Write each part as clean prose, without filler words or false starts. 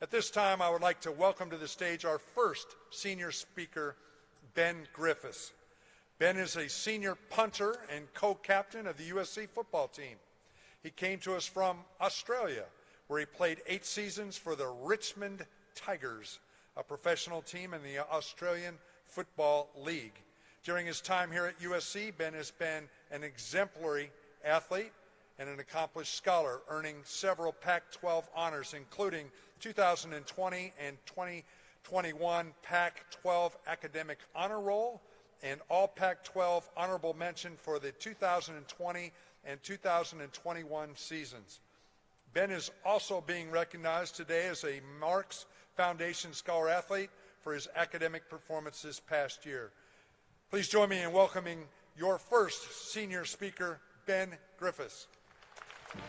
At this time, I would like to welcome to the stage our first senior speaker, Ben Griffiths. Ben is a senior punter and co-captain of the USC football team. He came to us from Australia, where he played 8 seasons for the Richmond Tigers, a professional team in the Australian Football League. During his time here at USC, Ben has been an exemplary athlete and an accomplished scholar, earning several Pac-12 honors, including 2020 and 2021 Pac-12 Academic Honor Roll and all Pac-12 honorable mention for the 2020 and 2021 seasons. Ben is also being recognized today as a Marks Foundation Scholar Athlete for his academic performance this past year. Please join me in welcoming your first senior speaker, Ben Griffiths. I'm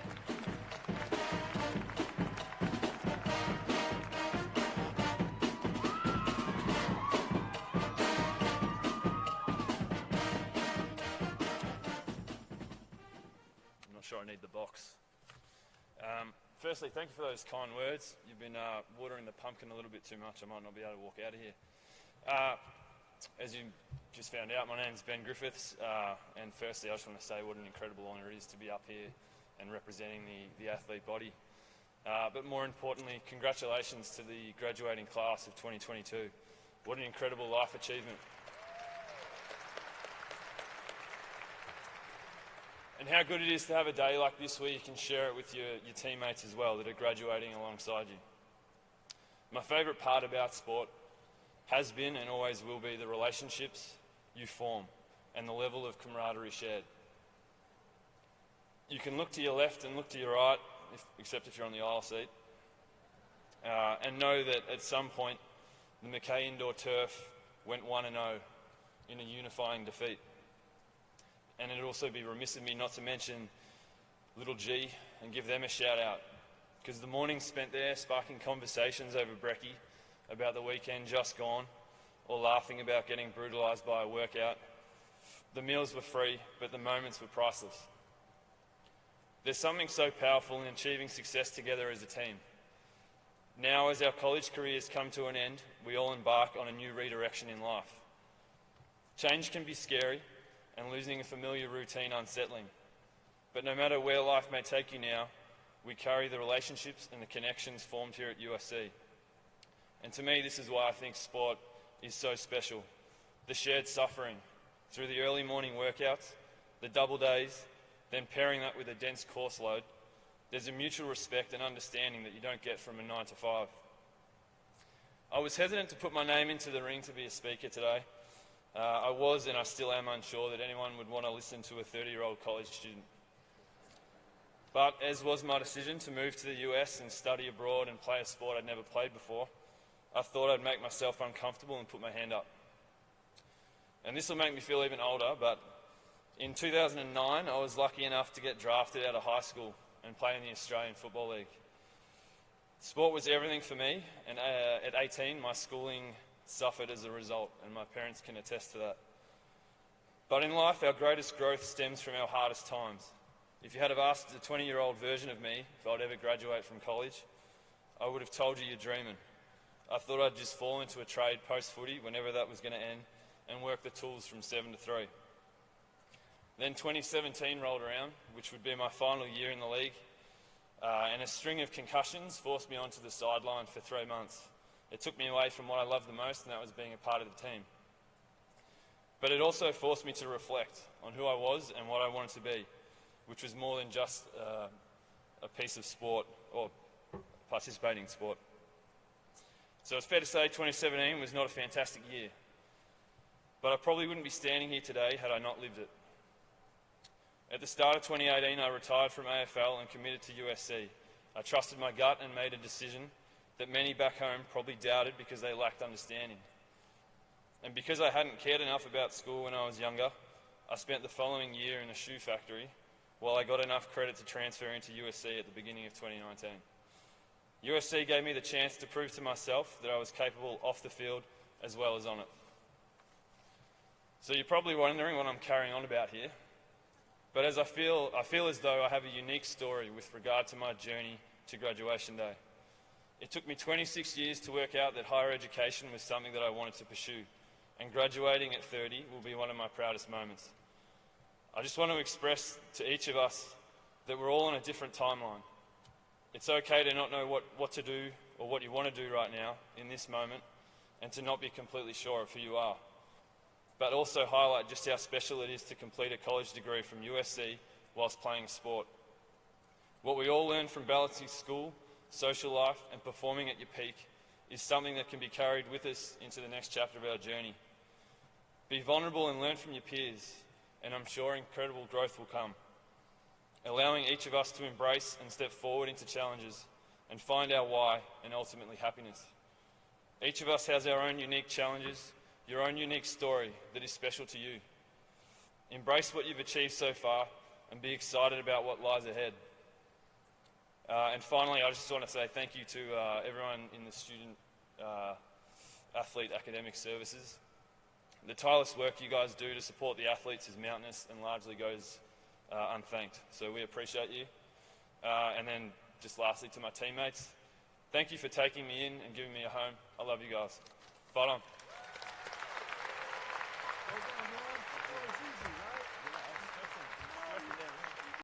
not sure I need the box. Firstly, thank you for those kind words. You've been watering the pumpkin a little bit too much. I might not be able to walk out of here. As you just found out, my name is Ben Griffiths, and firstly I just want to say what an incredible honour it is to be up here and representing the athlete body. But more importantly, congratulations to the graduating class of 2022. What an incredible life achievement. And how good it is to have a day like this where you can share it with your teammates as well that are graduating alongside you. My favourite part about sport has been and always will be the relationships you form and the level of camaraderie shared. You can look to your left and look to your right, except if you're on the aisle seat, and know that at some point the Mackay Indoor Turf went 1-0 in a unifying defeat. And it'd also be remiss of me not to mention Little G and give them a shout out, because the mornings spent there sparking conversations over brekkie about the weekend just gone, or laughing about getting brutalised by a workout. The meals were free, but the moments were priceless. There's something so powerful in achieving success together as a team. Now, as our college careers come to an end, we all embark on a new redirection in life. Change can be scary, and losing a familiar routine unsettling. But no matter where life may take you now, we carry the relationships and the connections formed here at USC. And to me, this is why I think sport is so special. The shared suffering through the early morning workouts, the double days, then pairing that with a dense course load, there's a mutual respect and understanding that you don't get from a 9 to 5. I was hesitant to put my name into the ring to be a speaker today. I was and I still am unsure that anyone would want to listen to a 30-year-old college student. But as was my decision to move to the US and study abroad and play a sport I'd never played before, I thought I'd make myself uncomfortable and put my hand up. And this will make me feel even older, but in 2009 I was lucky enough to get drafted out of high school and play in the Australian Football League. Sport was everything for me, and at 18 my schooling suffered as a result, and my parents can attest to that. But in life, our greatest growth stems from our hardest times. If you had have asked the 20-year-old version of me if I'd ever graduate from college, I would have told you you're dreaming. I thought I'd just fall into a trade post-footy whenever that was going to end and work the tools from 7 to 3. Then 2017 rolled around, which would be my final year in the league, and a string of concussions forced me onto the sideline for 3 months. It took me away from what I loved the most, and that was being a part of the team. But it also forced me to reflect on who I was and what I wanted to be, which was more than just a piece of sport or participating in sport. So it's fair to say 2017 was not a fantastic year, but I probably wouldn't be standing here today had I not lived it. At the start of 2018, I retired from AFL and committed to USC. I trusted my gut and made a decision that many back home probably doubted because they lacked understanding. And because I hadn't cared enough about school when I was younger, I spent the following year in a shoe factory while I got enough credit to transfer into USC at the beginning of 2019. USC gave me the chance to prove to myself that I was capable off the field as well as on it. So you're probably wondering what I'm carrying on about here. But as I feel as though I have a unique story with regard to my journey to graduation day. It took me 26 years to work out that higher education was something that I wanted to pursue, and graduating at 30 will be one of my proudest moments. I just want to express to each of us that we're all on a different timeline. It's okay to not know what to do or what you want to do right now in this moment, and to not be completely sure of who you are. But also highlight just how special it is to complete a college degree from USC whilst playing sport. What we all learn from balancing school, social life, and performing at your peak is something that can be carried with us into the next chapter of our journey. Be vulnerable and learn from your peers, and I'm sure incredible growth will come. Allowing each of us to embrace and step forward into challenges and find our why and ultimately happiness. Each of us has our own unique challenges, your own unique story that is special to you. Embrace what you've achieved so far and be excited about what lies ahead. And finally, I just want to say thank you to everyone in the Student-Athlete Academic Services. The tireless work you guys do to support the athletes is mountainous and largely goes unthanked. So we appreciate you. And then just lastly to my teammates, thank you for taking me in and giving me a home. I love you guys. Fight on.